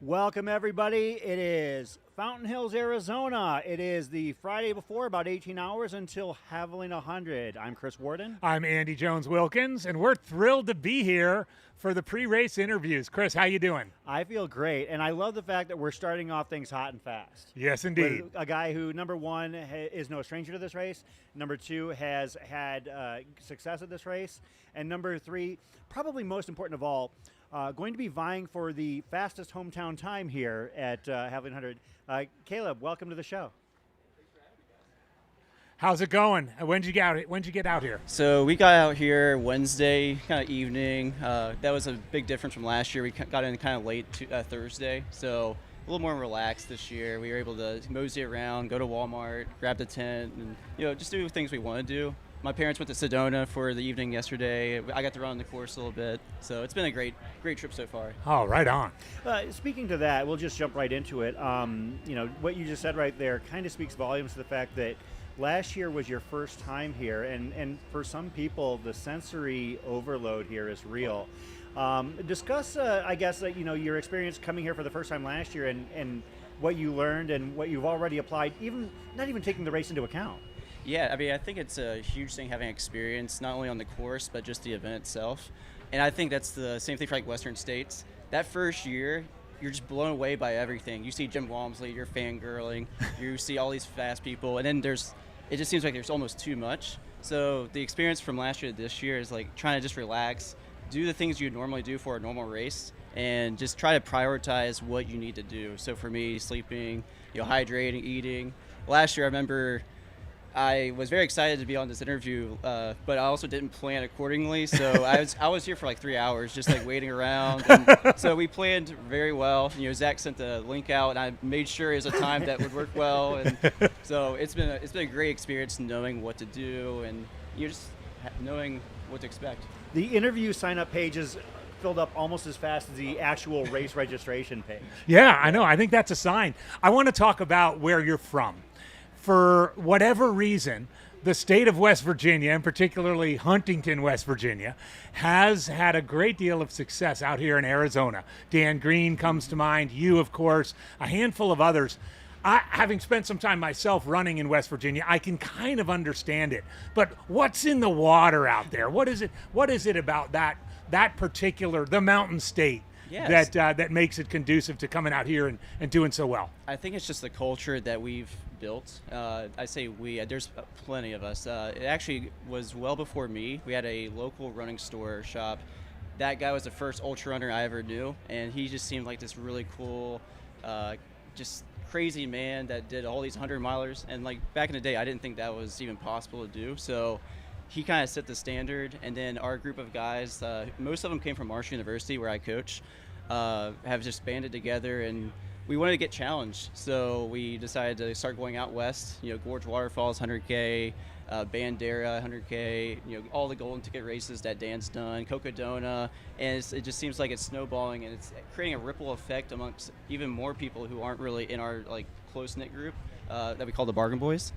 Welcome, everybody. It is Fountain Hills, Arizona. It is the Friday before, about 18 hours until Javelina 100. I'm Chris Warden. I'm Andy Jones-Wilkins, and we're thrilled to be here for the pre-race interviews. Chris, how you doing? I feel great, and I love the fact that we're starting off things hot and fast. Yes, indeed. With a guy who, number one, is no stranger to this race. Number two, has had success at this race. And number three, probably most important of all, going to be vying for the fastest hometown time here at Javelina 100. Caleb, welcome to the show. How's it going? When'd you get out here? So we got out here Wednesday, kind of evening. That was a big difference from last year. We got in kind of late Thursday, so a little more relaxed this year. We were able to mosey around, go to Walmart, grab the tent, and just do things we want to do. My parents went to Sedona for the evening yesterday. I got to run the course a little bit, so it's been a great trip so far. Oh, right on. Speaking to that, we'll just jump right into it. What you just said right there kind of speaks volumes to the fact that last year was your first time here, and for some people, the sensory overload here is real. Discuss, your experience coming here for the first time last year and what you learned and what you've already applied, not even taking the race into account. Yeah, I think it's a huge thing having experience, not only on the course, but just the event itself. And I think that's the same thing for like Western States. That first year, you're just blown away by everything. You see Jim Walmsley, you're fangirling, you see all these fast people, and then it just seems like there's almost too much. So the experience from last year to this year is like trying to just relax, do the things you normally do for a normal race, and just try to prioritize what you need to do. So for me, sleeping, hydrating, eating. Last year, I remember I was very excited to be on this interview, but I also didn't plan accordingly. So I was here for like 3 hours, just like waiting around. And so we planned very well. Zach sent the link out, and I made sure it was a time that would work well. And so it's been a great experience knowing what to do and just knowing what to expect. The interview sign-up page is filled up almost as fast as the actual race registration page. Yeah, I know. I think that's a sign. I want to talk about where you're from. For whatever reason, the state of West Virginia, and particularly Huntington, West Virginia, has had a great deal of success out here in Arizona. Dan Green comes to mind, you, of course, a handful of others. Having spent some time myself running in West Virginia, I can kind of understand it. But what's in the water out there? What is it about that particular, the mountain state? Yes. That makes it conducive to coming out here and doing so well? I think it's just the culture that we've built. I say we, there's plenty of us. It actually was well before me. We had a local running store shop. That guy was the first ultra runner I ever knew, and he just seemed like this really cool, just crazy man that did all these 100-milers. And like back in the day, I didn't think that was even possible to do. So he kind of set the standard, and then our group of guys, most of them came from Marshall University, where I coach, have just banded together, and we wanted to get challenged. So we decided to start going out west, Gorge Waterfalls, 100K, Bandera, 100K, all the golden ticket races that Dan's done, Cocodona, and it just seems like it's snowballing, and it's creating a ripple effect amongst even more people who aren't really in our like close-knit group that we call the Bargain Boys.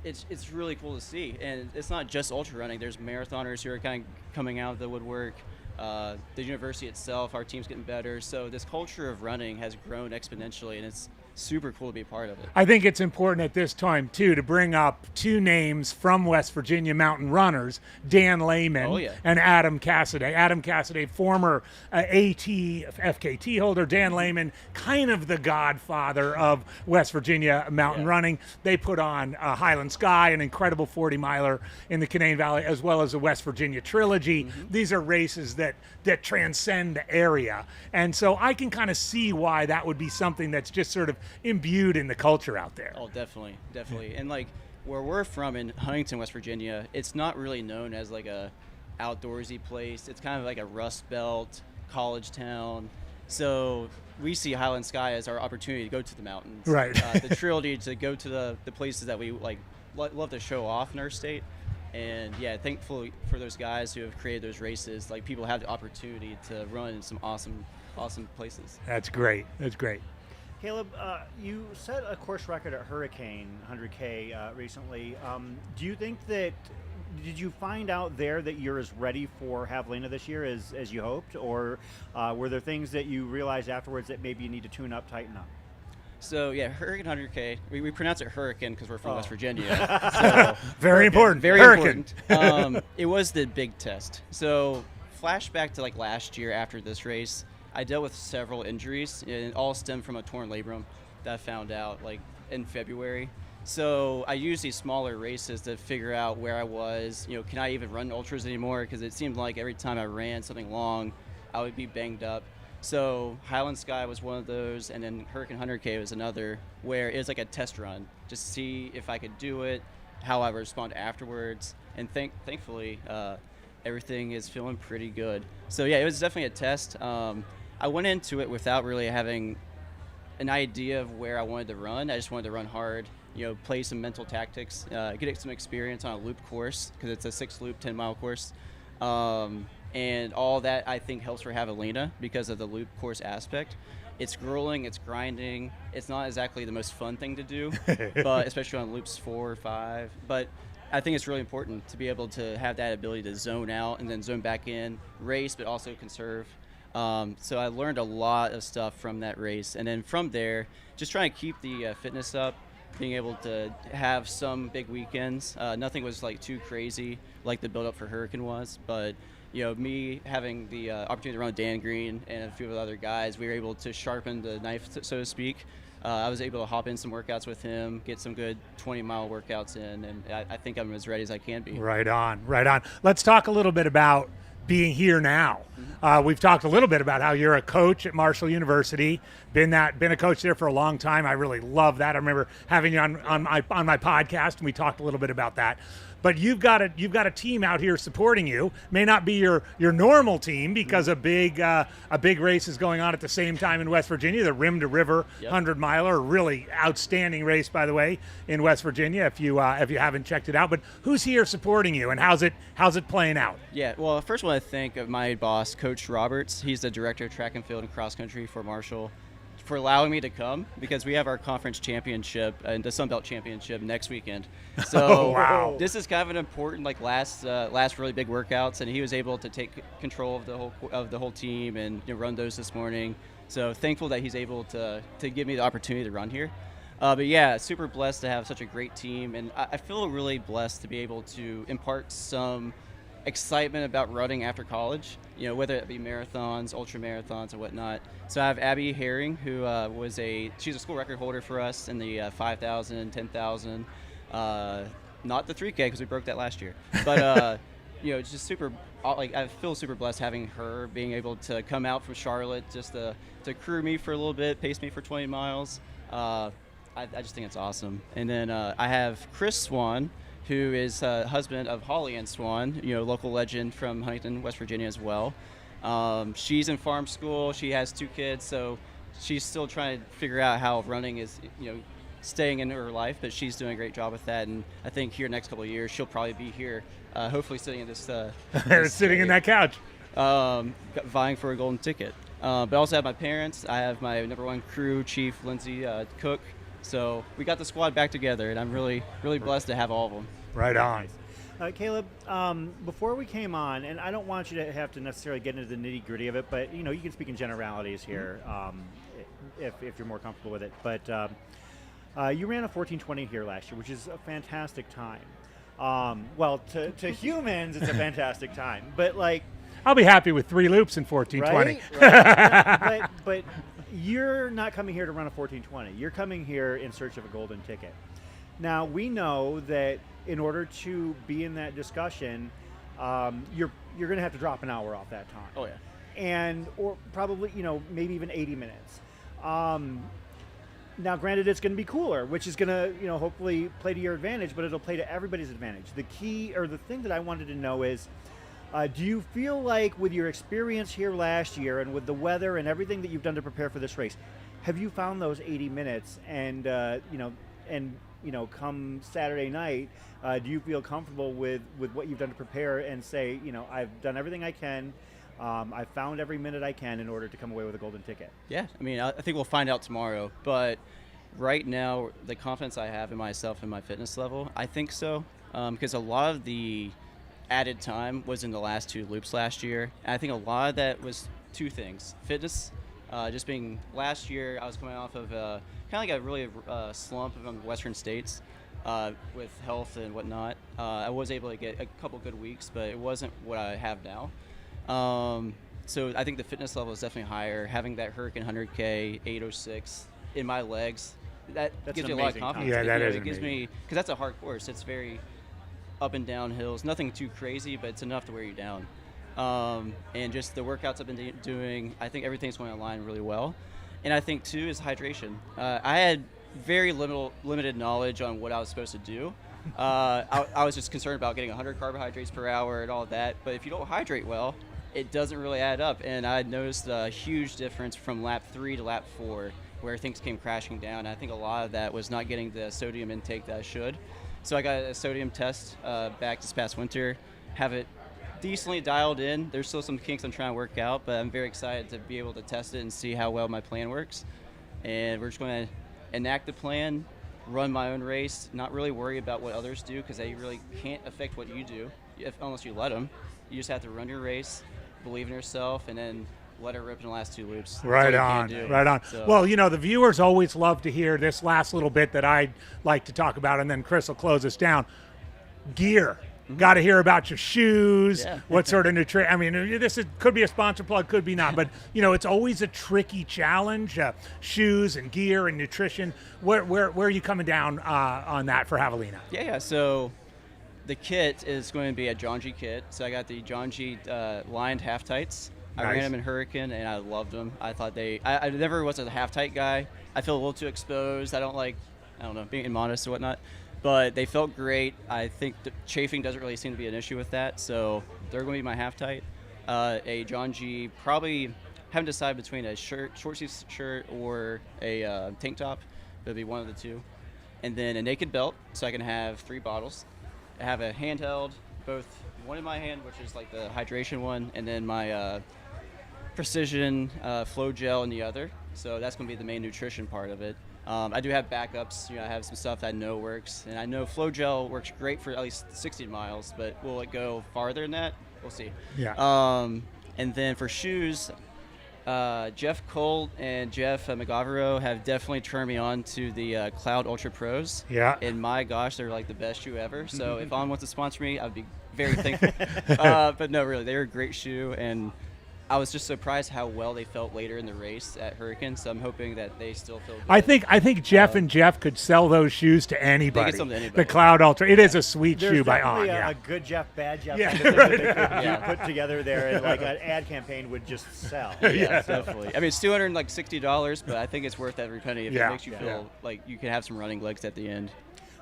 It's really cool to see, and it's not just ultra running. There's marathoners who are kind of coming out of the woodwork. The university itself, our team's getting better. So this culture of running has grown exponentially, and it's super cool to be a part of it. I think it's important at this time, too, to bring up two names from West Virginia mountain runners, Dan Lehman and Adam Cassidy. Adam Cassidy, former FKT holder. Dan Lehman, kind of the godfather of West Virginia mountain running. They put on Highland Sky, an incredible 40-miler in the Canaan Valley, as well as the West Virginia Trilogy. Mm-hmm. These are races that transcend the area. And so I can kind of see why that would be something that's just sort of imbued in the culture out there. Oh, definitely. And like where we're from in Huntington, West Virginia, it's not really known as like a outdoorsy place. It's kind of like a Rust Belt college town. So we see Highland Sky as our opportunity to go to the mountains. Right. The trilogy to go to the places that we like love to show off in our state. And yeah, thankfully for those guys who have created those races, like people have the opportunity to run in some awesome places. That's great. Caleb, you set a course record at Hurricane 100K recently. Do you think that did you find out there that you're as ready for Javelina this year as you hoped, or were there things that you realized afterwards that maybe you need to tune up, tighten up? So yeah, Hurricane 100K. We pronounce it Hurricane because we're from West Virginia. So Very important. very Hurricane. important. It was the big test. So flashback to like last year after this race, I dealt with several injuries, and it all stemmed from a torn labrum that I found out like in February. So I used these smaller races to figure out where I was. Can I even run ultras anymore? Because it seemed like every time I ran something long, I would be banged up. So Highland Sky was one of those, and then Hurricane 100K was another, where it was like a test run, just to see if I could do it, how I would respond afterwards, and thankfully everything is feeling pretty good. So yeah, it was definitely a test. I went into it without really having an idea of where I wanted to run. I just wanted to run hard, play some mental tactics, get some experience on a loop course, because it's a 6-loop, 10-mile course. And all that I think helps for Javelina because of the loop course aspect. It's grueling, it's grinding. It's not exactly the most fun thing to do, but especially on loops 4 or 5. But I think it's really important to be able to have that ability to zone out and then zone back in, race, but also conserve. So I learned a lot of stuff from that race. And then from there, just trying to keep the fitness up, being able to have some big weekends. Nothing was like too crazy like the build-up for Hurricane was, but me having the opportunity to run with Dan Green and a few of the other guys, we were able to sharpen the knife, so to speak. I was able to hop in some workouts with him, get some good 20-mile workouts in, and I think I'm as ready as I can be. Right on, right on. Let's talk a little bit about being here now. We've talked a little bit about how you're a coach at Marshall University, been a coach there for a long time. I really love that. I remember having you on my podcast, and we talked a little bit about that. But you've got a team out here supporting you. May not be your normal team because a big race is going on at the same time in West Virginia, the Rim to River 100-miler, really outstanding race, by the way, in West Virginia. If you haven't checked it out, but who's here supporting you, and how's it playing out? Yeah, well, first I want to thank my boss, Coach Roberts. He's the director of track and field and cross country for Marshall, for allowing me to come, because we have our conference championship and the Sun Belt championship next weekend. So wow. This is kind of an important last really big workouts, and he was able to take control of the whole team and run those this morning. So thankful that he's able to give me the opportunity to run here. But yeah, super blessed to have such a great team, and I feel really blessed to be able to impart some excitement about running after college, whether it be marathons, ultra marathons, and whatnot. So I have Abby Herring, who she's a school record holder for us in the 5,000, 10,000, not the 3K because we broke that last year. But it's just super. I feel super blessed having her, being able to come out from Charlotte just to crew me for a little bit, pace me for 20 miles. I just think it's awesome. And then I have Chris Swan, who is husband of Holly Ann Swan, local legend from Huntington, West Virginia as well. She's in farm school. She has 2 kids, so she's still trying to figure out how running is, staying in her life, but she's doing a great job with that. And I think here next couple of years, she'll probably be here, hopefully sitting in this sitting in that couch. Vying for a golden ticket. But I also have my parents. I have my number 1 crew chief, Lindsay Cook. So we got the squad back together, and I'm really, really blessed to have all of them. Right on. Caleb, before we came on, and I don't want you to have to necessarily get into the nitty-gritty of it, but you can speak in generalities here, if you're more comfortable with it. But you ran a 14:20 here last year, which is a fantastic time. Well, to humans, it's a fantastic time, but I'll be happy with 3 loops in 14:20. Right? but you're not coming here to run a 14:20. You're coming here in search of a golden ticket. Now, we know that in order to be in that discussion, you're going to have to drop an hour off that time. Oh, yeah. Or probably, maybe even 80 minutes. Now, granted, it's going to be cooler, which is going to, hopefully play to your advantage, but it'll play to everybody's advantage. The key, or the thing that I wanted to know is, do you feel like with your experience here last year and with the weather and everything that you've done to prepare for this race, have you found those 80 minutes and, come Saturday night, do you feel comfortable with what you've done to prepare and say, I've done everything I can, I've found every minute I can in order to come away with a golden ticket? Yeah, I think we'll find out tomorrow, but right now, the confidence I have in myself and my fitness level, I think so. because a lot of the added time was in the last 2 loops last year. And I think a lot of that was 2 things. Fitness, just being last year, I was coming off of kind of like a really slump from the Western States with health and whatnot. I was able to get a couple good weeks, but it wasn't what I have now. So I think the fitness level is definitely higher. Having that Hurricane 100K 806 in my legs, that's gives me a lot of confidence. Yeah, that is it gives amazing. me, because that's a hard course. It's very up and down hills, nothing too crazy, but it's enough to wear you down. And just the workouts I've been doing, I think everything's going to align really well. And I think too is hydration. I had very limited knowledge on what I was supposed to do. I was just concerned about getting 100 carbohydrates per hour and all of that. But if you don't hydrate well, it doesn't really add up. And I noticed a huge difference from lap 3 to lap 4, where things came crashing down. I think a lot of that was not getting the sodium intake that I should. So I got a sodium test back this past winter, have it decently dialed in. There's still some kinks I'm trying to work out, but I'm very excited to be able to test it and see how well my plan works. And we're just going to enact the plan, run my own race, not really worry about what others do, because they really can't affect what you do unless you let them. You just have to run your race, believe in yourself, and then let it rip in the last 2 loops. That's Right all on, you can do. right on. So, Well, the viewers always love to hear this last little bit that I'd like to talk about, and then Chris will close us down. Gear. Got to hear about your shoes, Yeah. what sort of nutrition. I mean, could be a sponsor plug, could be not, but, it's always a tricky challenge, shoes and gear and nutrition. Where are you coming down on that for Javelina? Yeah. So the kit is going to be a John G kit. So I got the John G lined half tights. I Nice. ran them in Hurricane, and I loved them. I thought I never was a half tight guy. I feel a little too exposed. I don't know, being immodest or whatnot. But they felt great. I think the chafing doesn't really seem to be an issue with that. So they're going to be my half tight. A John G, probably haven't decided between a short sleeve shirt or a tank top. It'll be one of the 2. And then a naked belt, so I can have 3 bottles. I have a handheld, both one in my hand, which is like the hydration one, and then my precision flow gel in the other. So that's going to be the main nutrition part of it. I do have backups. I have some stuff that I know works, and I know flow gel works great for at least 60 miles, but will it go farther than that? We'll see. Yeah. And then for shoes, Jeff Colt and Jeff McGavero have definitely turned me on to the Cloud Ultra Pros. Yeah. And my gosh, they're like the best shoe ever. So if On wants to sponsor me, I'd be very thankful. But no, really, they're a great shoe, and I was just surprised how well they felt later in the race at Hurricane. So I'm hoping that they still feel good. I think Jeff and Jeff could sell those shoes to anybody. sell them to anybody. The Cloud Ultra. It is a sweet There's shoe by On. definitely Yeah. a good Jeff, bad Jeff Yeah. kind of thing that they could Yeah. put together there, and like an ad campaign would just sell. Yeah, definitely. I mean, it's $260, but I think it's worth every penny if Yeah. it makes you feel like you can have some running legs at the end.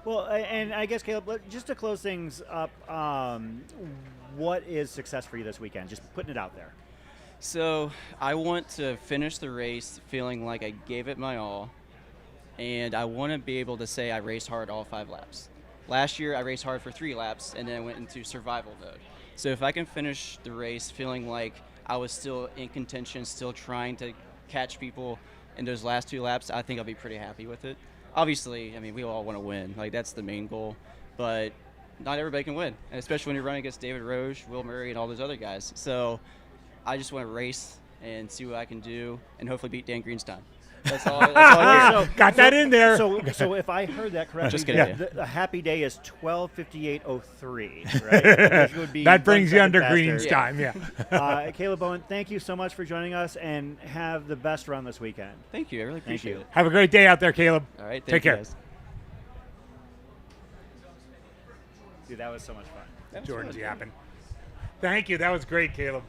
Well, and I guess, Caleb, just to close things up, what is success for you this weekend? Just putting it out there. So I want to finish the race feeling like I gave it my all, and I want to be able to say I raced hard all 5 laps. Last year I raced hard for 3 laps, and then I went into survival mode. So if I can finish the race feeling like I was still in contention, still trying to catch people in those last 2 laps, I think I'll be pretty happy with it. Obviously, I mean, we all want to win. Like, that's the main goal. But not everybody can win, and especially when you're running against David Roche, Will Murray, and all those other guys. So I just want to race and see what I can do, and hopefully beat Dan Greenstein. That's all I care. Got that in there. So if I heard that correctly, Just kidding. the happy day is 12:58:03, right? Which would be that brings 1 you second under faster. Green's time. Yeah. Caleb Bowen, thank you so much for joining us, and have the best run this weekend. Thank you. I really appreciate you. it. Have a great day out there, Caleb. All right. Take Thank you, care. guys. Dude, that was so much fun. That was Jordan's fun. yapping. Thank you. That was great, Caleb.